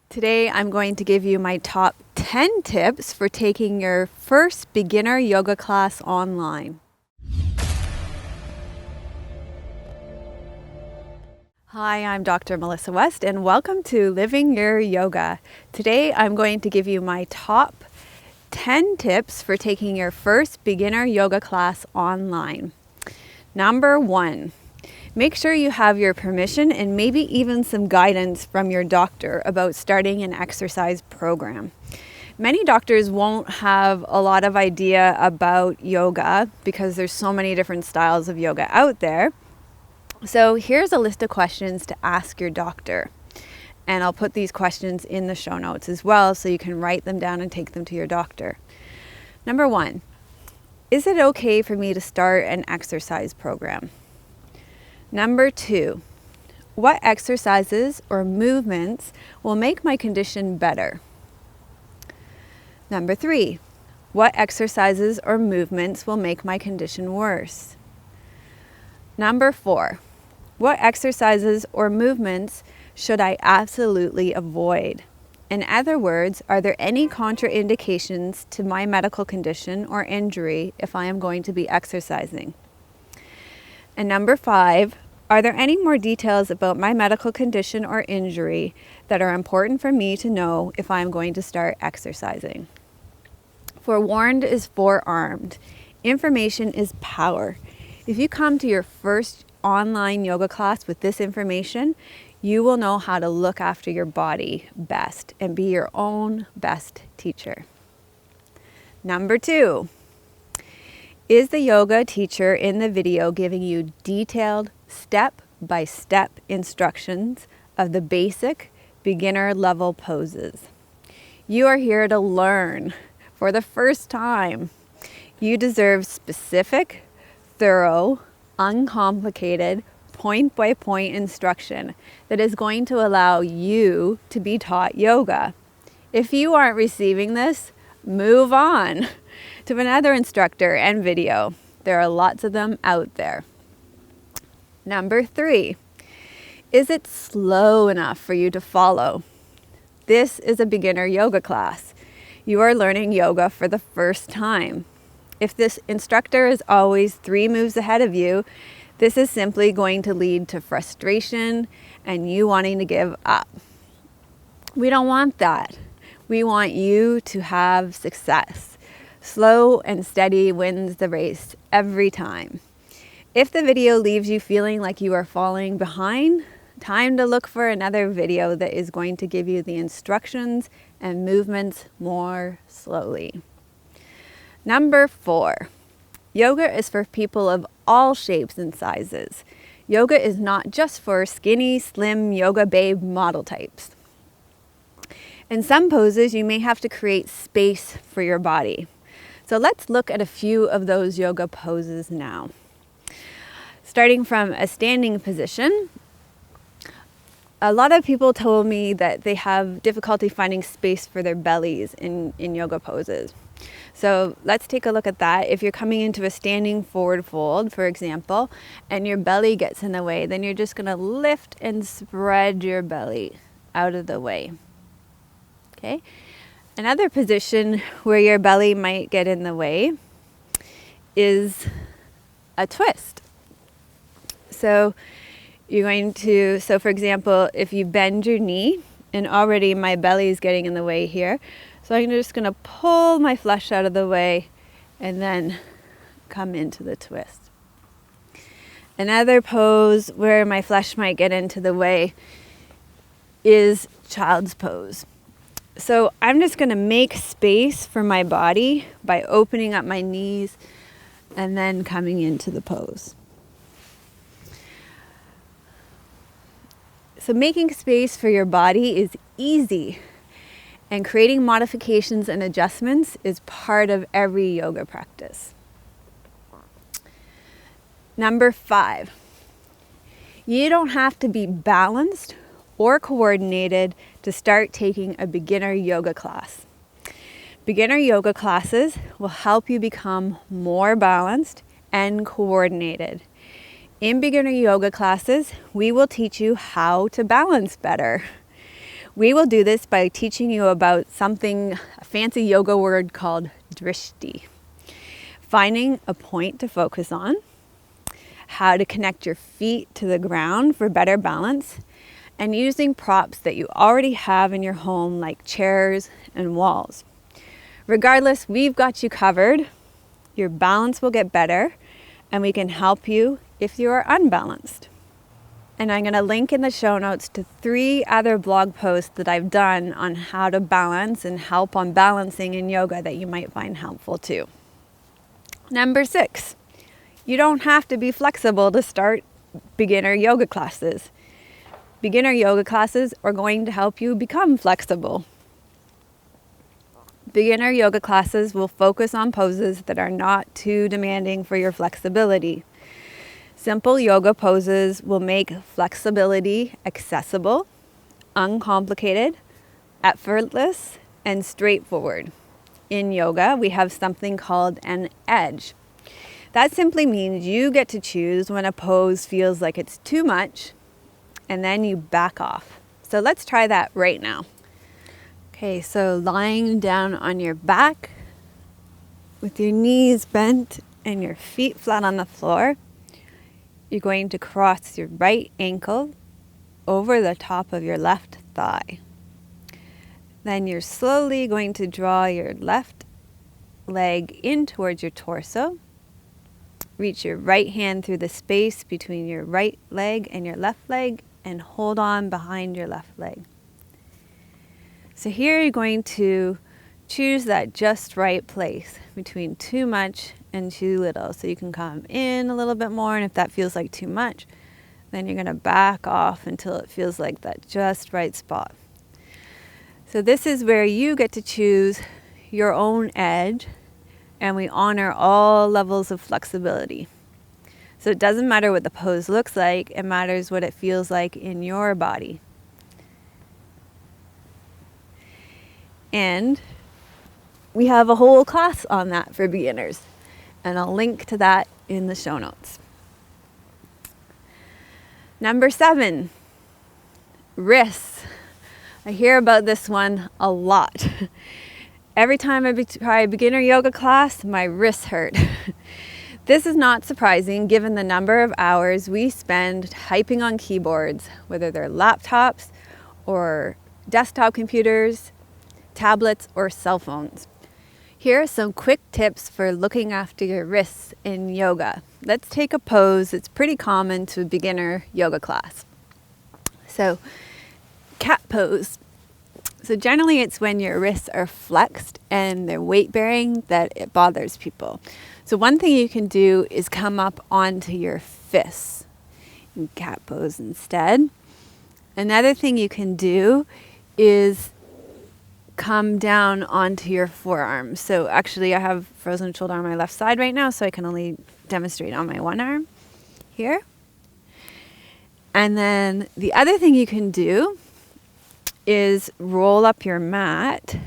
Today I'm going to give you my top 10 tips for taking your first beginner yoga class online. Hi, I'm Dr. Melissa West and welcome to Living Your Yoga. Today I'm going to give you my top 10 tips for taking your first beginner yoga class online. Number 1. Make sure you have your permission and maybe even some guidance from your doctor about starting an exercise program. Many doctors won't have a lot of idea about yoga because there's so many different styles of yoga out there. So here's a list of questions to ask your doctor. And I'll put these questions in the show notes as well so you can write them down and take them to your doctor. Number 1, is it okay for me to start an exercise program? Number 2, what exercises or movements will make my condition better? Number 3, what exercises or movements will make my condition worse? Number 4, what exercises or movements should I absolutely avoid? In other words, are there any contraindications to my medical condition or injury if I am going to be exercising? And number 5, are there any more details about my medical condition or injury that are important for me to know if I am going to start exercising? Forewarned is forearmed. Information is power. If you come to your first online yoga class with this information, you will know how to look after your body best and be your own best teacher. Number 2, is the yoga teacher in the video giving you detailed step-by-step instructions of the basic beginner level poses? You are here to learn for the first time. You deserve specific, thorough, uncomplicated, point-by-point instruction that is going to allow you to be taught yoga. If you aren't receiving this, move on to another instructor and video. There are lots of them out there. Number 3, is it slow enough for you to follow? This is a beginner yoga class. You are learning yoga for the first time. If this instructor is always 3 moves ahead of you, this is simply going to lead to frustration and you wanting to give up. We don't want that. We want you to have success. Slow and steady wins the race every time. If the video leaves you feeling like you are falling behind, time to look for another video that is going to give you the instructions and movements more slowly. Number 4, yoga is for people of all shapes and sizes. Yoga is not just for skinny, slim yoga babe model types. In some poses, you may have to create space for your body. So let's look at a few of those yoga poses now. Starting from a standing position, a lot of people told me that they have difficulty finding space for their bellies in yoga poses. So let's take a look at that. If you're coming into a standing forward fold, for example, and your belly gets in the way, then you're just going to lift and spread your belly out of the way. Okay? Another position where your belly might get in the way is a twist. So for example, if you bend your knee, and already my belly is getting in the way here, so I'm just going to pull my flesh out of the way and then come into the twist. Another pose where my flesh might get into the way is child's pose. So I'm just going to make space for my body by opening up my knees and then coming into the pose. So making space for your body is easy, and creating modifications and adjustments is part of every yoga practice. Number 5, you don't have to be balanced or coordinated to start taking a beginner yoga class. Beginner yoga classes will help you become more balanced and coordinated. In beginner yoga classes, we will teach you how to balance better. We will do this by teaching you about a fancy yoga word called drishti. Finding a point to focus on, how to connect your feet to the ground for better balance, and using props that you already have in your home like chairs and walls. Regardless, we've got you covered. Your balance will get better, and we can help you if you are unbalanced. And I'm going to link in the show notes to 3 other blog posts that I've done on how to balance and help on balancing in yoga that you might find helpful too. Number 6, you don't have to be flexible to start beginner yoga classes. Beginner yoga classes are going to help you become flexible. Beginner yoga classes will focus on poses that are not too demanding for your flexibility. Simple yoga poses will make flexibility accessible, uncomplicated, effortless, and straightforward. In yoga, we have something called an edge. That simply means you get to choose when a pose feels like it's too much, and then you back off. So let's try that right now. Okay, so lying down on your back with your knees bent and your feet flat on the floor, you're going to cross your right ankle over the top of your left thigh. Then you're slowly going to draw your left leg in towards your torso. Reach your right hand through the space between your right leg and your left leg and hold on behind your left leg. So here you're going to choose that just right place between too much and too little. So you can come in a little bit more, and if that feels like too much, then you're going to back off until it feels like that just right spot. So this is where you get to choose your own edge, and we honor all levels of flexibility. So it doesn't matter what the pose looks like, it matters what it feels like in your body. And we have a whole class on that for beginners, and I'll link to that in the show notes. Number 7, wrists. I hear about this one a lot. Every time I try a beginner yoga class, my wrists hurt. This is not surprising given the number of hours we spend typing on keyboards, whether they're laptops or desktop computers, tablets, or cell phones. Here are some quick tips for looking after your wrists in yoga. Let's take a pose that's pretty common to a beginner yoga class. So, cat pose. So generally it's when your wrists are flexed and they're weight bearing that it bothers people. So one thing you can do is come up onto your fists in cat pose instead. Another thing you can do is come down onto your forearms. So actually I have frozen shoulder on my left side right now, so I can only demonstrate on my one arm here. And then the other thing you can do is roll up your mat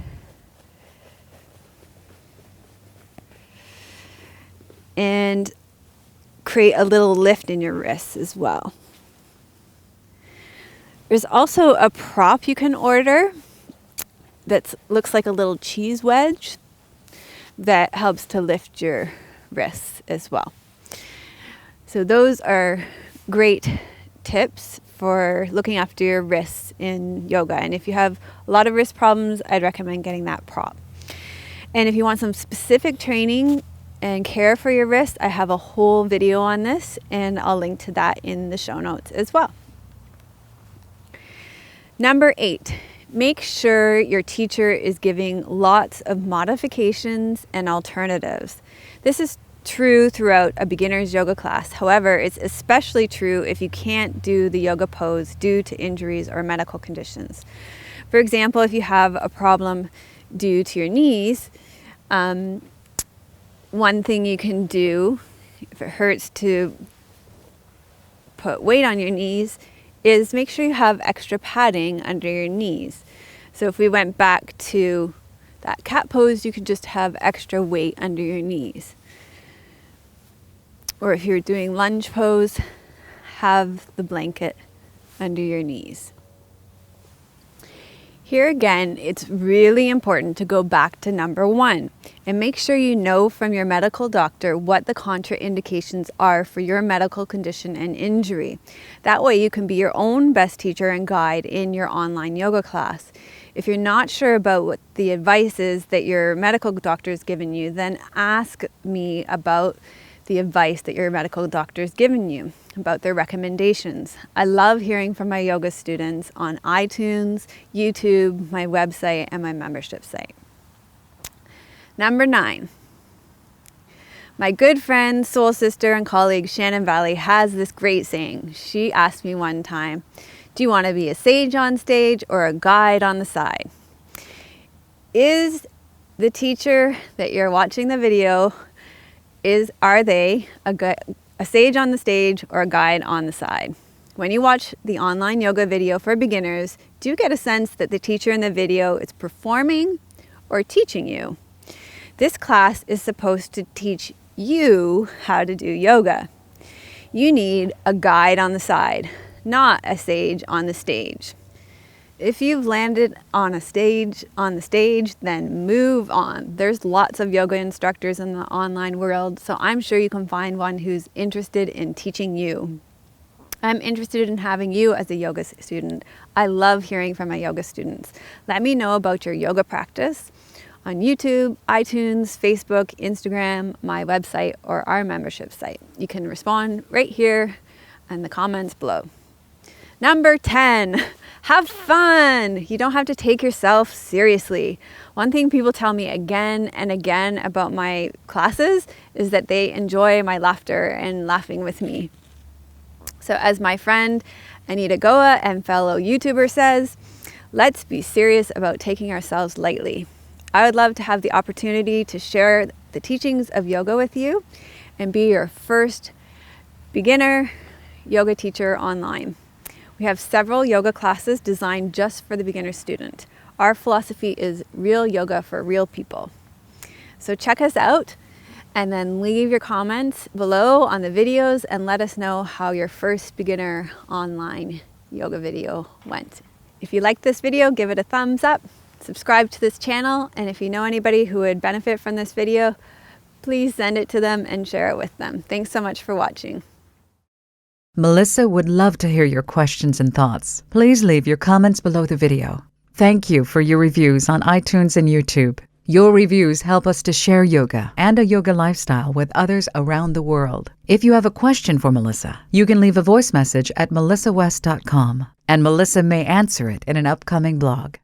and create a little lift in your wrists as well. There's also a prop you can order that looks like a little cheese wedge that helps to lift your wrists as well. So those are great tips for looking after your wrists in yoga. And if you have a lot of wrist problems, I'd recommend getting that prop. And if you want some specific training and care for your wrist, I have a whole video on this, and I'll link to that in the show notes as well. Number 8, make sure your teacher is giving lots of modifications and alternatives. This is true throughout a beginner's yoga class. However, it's especially true if you can't do the yoga pose due to injuries or medical conditions. For example, if you have a problem due to your knees, one thing you can do if it hurts to put weight on your knees is make sure you have extra padding under your knees. So if we went back to that cat pose, you could just have extra weight under your knees. Or if you're doing lunge pose, have the blanket under your knees. Here again, it's really important to go back to number 1 and make sure you know from your medical doctor what the contraindications are for your medical condition and injury. That way you can be your own best teacher and guide in your online yoga class. If you're not sure about what the advice is that your medical doctor has given you, then ask me about the advice that your medical doctor has given you, about their recommendations. I love hearing from my yoga students on iTunes, YouTube, my website, and my membership site. Number 9. My good friend, soul sister, and colleague Shannon Valley has this great saying. She asked me one time, do you want to be a sage on stage or a guide on the side? Is the teacher that you're watching the video, are they a sage on the stage or a guide on the side? When you watch the online yoga video for beginners, do you get a sense that the teacher in the video is performing or teaching you? This class is supposed to teach you how to do yoga. You need a guide on the side, not a sage on the stage. If you've landed on the stage, then move on. There's lots of yoga instructors in the online world, so I'm sure you can find one who's interested in teaching you. I'm interested in having you as a yoga student. I love hearing from my yoga students. Let me know about your yoga practice on YouTube, iTunes, Facebook, Instagram, my website, or our membership site. You can respond right here in the comments below. Number 10, have fun. You don't have to take yourself seriously. One thing people tell me again and again about my classes is that they enjoy my laughter and laughing with me. So as my friend Anita Goa and fellow YouTuber says, let's be serious about taking ourselves lightly. I would love to have the opportunity to share the teachings of yoga with you and be your first beginner yoga teacher online. We have several yoga classes designed just for the beginner student. Our philosophy is real yoga for real people. So check us out and then leave your comments below on the videos and let us know how your first beginner online yoga video went. If you liked this video, give it a thumbs up, subscribe to this channel, and if you know anybody who would benefit from this video, please send it to them and share it with them. Thanks so much for watching. Melissa would love to hear your questions and thoughts. Please leave your comments below the video. Thank you for your reviews on iTunes and YouTube. Your reviews help us to share yoga and a yoga lifestyle with others around the world. If you have a question for Melissa, you can leave a voice message at melissawest.com, and Melissa may answer it in an upcoming blog.